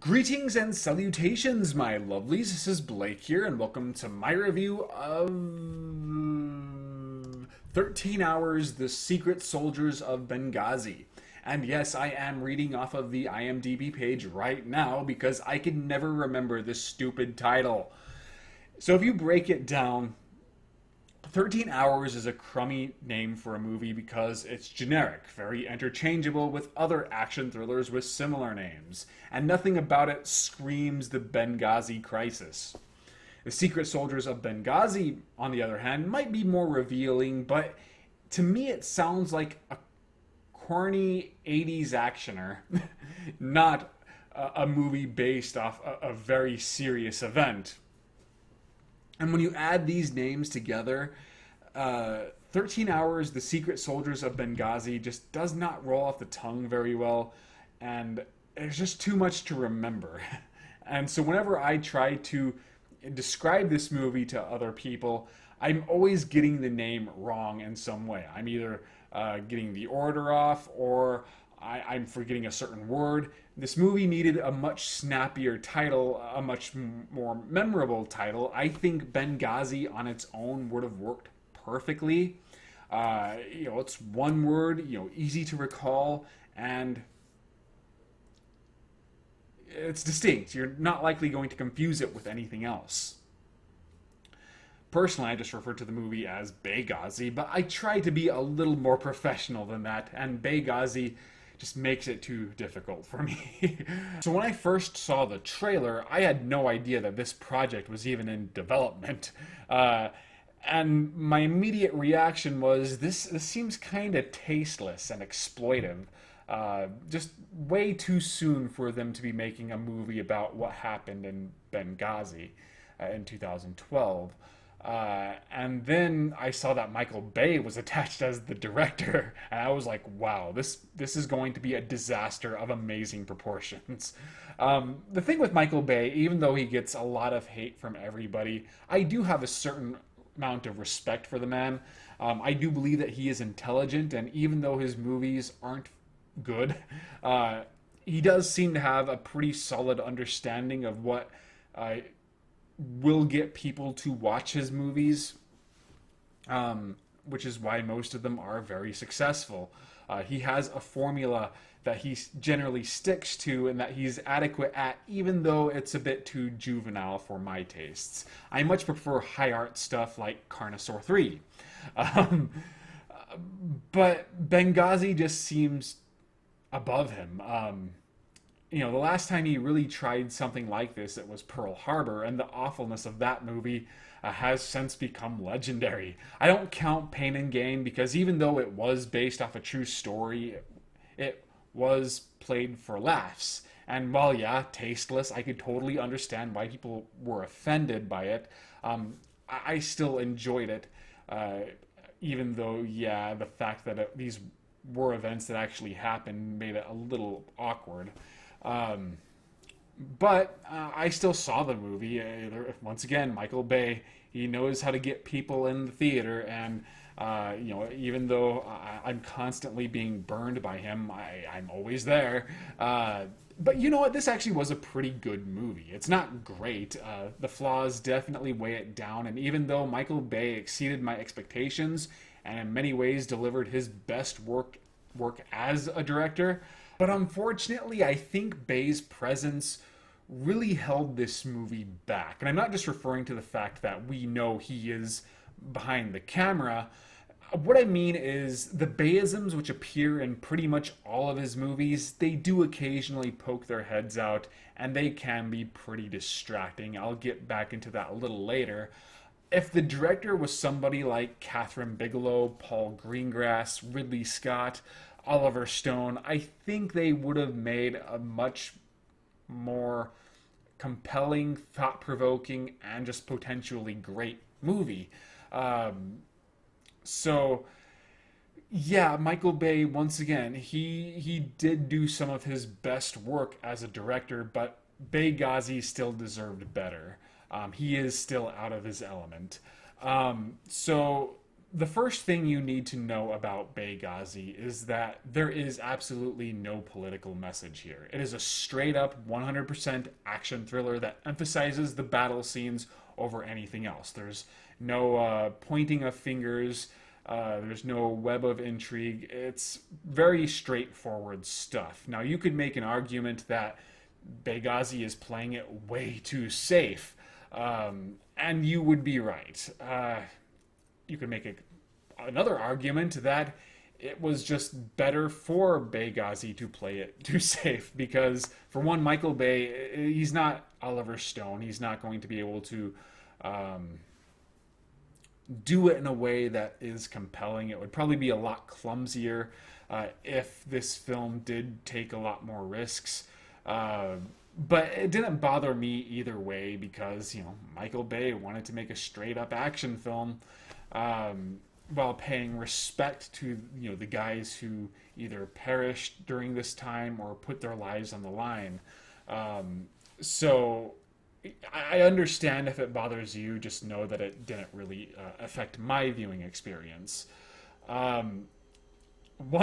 Greetings and salutations, my lovelies. This is Blake here, and welcome to my review of 13 Hours, The Secret Soldiers of Benghazi. And yes, I am reading off of the IMDb page right now because I can never remember this stupid title. So if you break it down, 13 Hours is a crummy name for a movie because it's generic, very interchangeable with other action thrillers with similar names, and nothing about it screams the Benghazi crisis. The Secret Soldiers of Benghazi, on the other hand, might be more revealing, but to me it sounds like a corny 80s actioner, not a movie based off a very serious event. And when you add these names together, 13 Hours, The Secret Soldiers of Benghazi just does not roll off the tongue very well, and there's just too much to remember. And so whenever I try to describe this movie to other people, I'm always getting the name wrong in some way. I'm either getting the order off, or I'm forgetting a certain word. This movie needed a much snappier title, a much more memorable title. I think Benghazi on its own would have worked perfectly. It's one word, easy to recall, and it's distinct. You're not likely going to confuse it with anything else. Personally, I just refer to the movie as Benghazi, but I try to be a little more professional than that, and Benghazi just makes it too difficult for me. So when I first saw the trailer, I had no idea that this project was even in development. And my immediate reaction was, this seems kind of tasteless and exploitive. Just way too soon for them to be making a movie about what happened in Benghazi in 2012. And then I saw that Michael Bay was attached as the director, and I was like, wow, this is going to be a disaster of amazing proportions. The thing with Michael Bay, even though he gets a lot of hate from everybody, I do have a certain amount of respect for the man. I do believe that he is intelligent, and even though his movies aren't good, he does seem to have a pretty solid understanding of what will get people to watch his movies, which is why most of them are very successful. He has a formula that he generally sticks to and that he's adequate at, even though it's a bit too juvenile for my tastes. I much prefer high art stuff like Carnosaur 3. But Benghazi just seems above him. The last time he really tried something like this, it was Pearl Harbor, and the awfulness of that movie has since become legendary. I don't count Pain and Gain because even though it was based off a true story, it was played for laughs. And while, yeah, tasteless, I could totally understand why people were offended by it. I still enjoyed it, even though, yeah, the fact that these were events that actually happened made it a little awkward. But I still saw the movie. Once again, Michael Bay, he knows how to get people in the theater, and even though I'm constantly being burned by him, I'm always there. But you know what? This actually was a pretty good movie. It's not great. The flaws definitely weigh it down, and even though Michael Bay exceeded my expectations and in many ways delivered his best work as a director, but unfortunately, I think Bay's presence really held this movie back. And I'm not just referring to the fact that we know he is behind the camera. What I mean is the Bayisms, which appear in pretty much all of his movies, they do occasionally poke their heads out, and they can be pretty distracting. I'll get back into that a little later. If the director was somebody like Catherine Bigelow, Paul Greengrass, Ridley Scott, Oliver Stone, I think they would have made a much more compelling, thought-provoking, and just potentially great movie. So, yeah, Michael Bay, once again, he did do some of his best work as a director, but Benghazi still deserved better. He is still out of his element. So The first thing you need to know about Benghazi is that there is absolutely no political message here. It is a straight up 100% action thriller that emphasizes the battle scenes over anything else. There's no pointing of fingers, there's no web of intrigue. It's very straightforward stuff. Now, you could make an argument that Benghazi is playing it way too safe, and you would be right. You could make another argument that it was just better for Benghazi to play it too safe because, for one, Michael Bay, he's not Oliver Stone. He's not going to be able to do it in a way that is compelling. It would probably be a lot clumsier if this film did take a lot more risks. But it didn't bother me either way because, Michael Bay wanted to make a straight up action film, while paying respect to, the guys who either perished during this time or put their lives on the line. So I understand if it bothers you, just know that it didn't really affect my viewing experience. One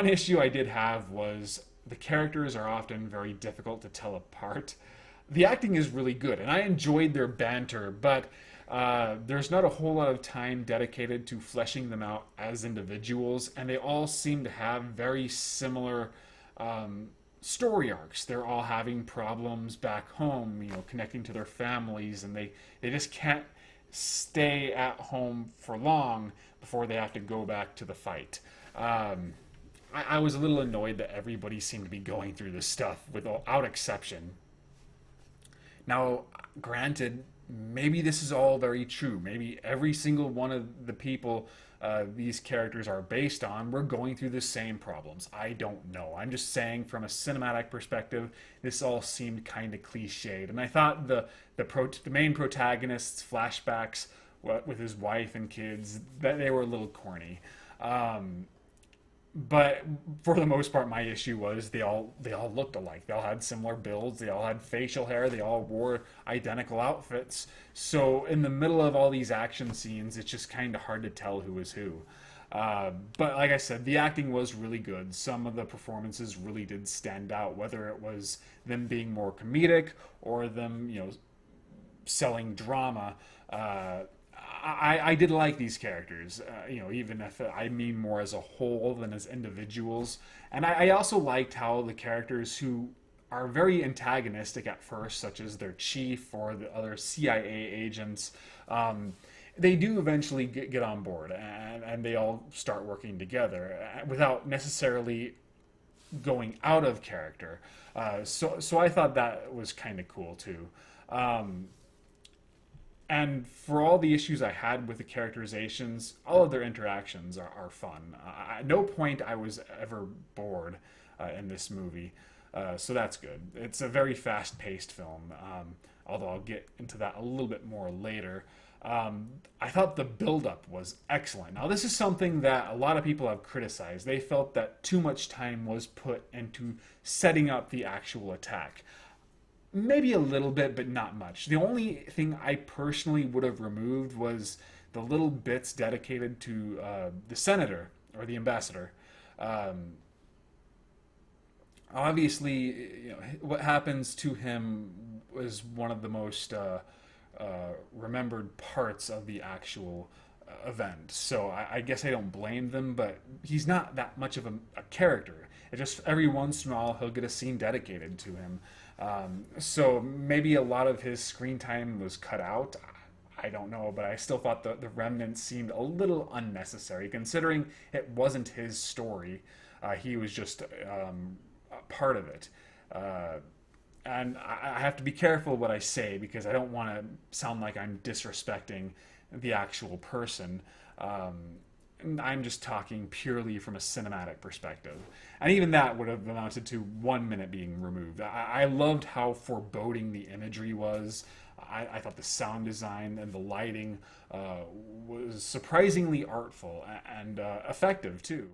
issue I did have was the characters are often very difficult to tell apart. The acting is really good, and I enjoyed their banter, but there's not a whole lot of time dedicated to fleshing them out as individuals, and they all seem to have very similar story arcs. They're all having problems back home, connecting to their families, and they just can't stay at home for long before they have to go back to the fight. I was a little annoyed that everybody seemed to be going through this stuff without exception. Now, granted, maybe this is all very true. Maybe every single one of the people these characters are based on were going through the same problems. I don't know. I'm just saying, from a cinematic perspective, this all seemed kind of cliched. And I thought the main protagonist's flashbacks with his wife and kids, that they were a little corny. But for the most part, my issue was they all looked alike. They all had similar builds. They all had facial hair. They all wore identical outfits. So in the middle of all these action scenes, it's just kind of hard to tell who is who. But like I said, the acting was really good. Some of the performances really did stand out, whether it was them being more comedic or them, selling drama. I did like these characters, even if I mean more as a whole than as individuals. And I also liked how the characters who are very antagonistic at first, such as their chief or the other CIA agents, they do eventually get on board, and they all start working together without necessarily going out of character. So I thought that was kind of cool too. And for all the issues I had with the characterizations, all of their interactions are fun. At no point I was ever bored in this movie, so that's good. It's a very fast-paced film, although I'll get into that a little bit more later. I thought the build-up was excellent. Now, this is something that a lot of people have criticized. They felt that too much time was put into setting up the actual attack. Maybe a little bit, but not much. The only thing I personally would have removed was the little bits dedicated to the senator or the ambassador. Obviously, what happens to him was one of the most remembered parts of the actual event. So I guess I don't blame them, but he's not that much of a character. It just every once in a while he'll get a scene dedicated to him. So maybe a lot of his screen time was cut out. I don't know, but I still thought the remnants seemed a little unnecessary, considering it wasn't his story. He was just a part of it. And I have to be careful what I say because I don't want to sound like I'm disrespecting the actual person. I'm just talking purely from a cinematic perspective. And even that would have amounted to 1 minute being removed. I loved how foreboding the imagery was. I thought the sound design and the lighting was surprisingly artful and effective, too.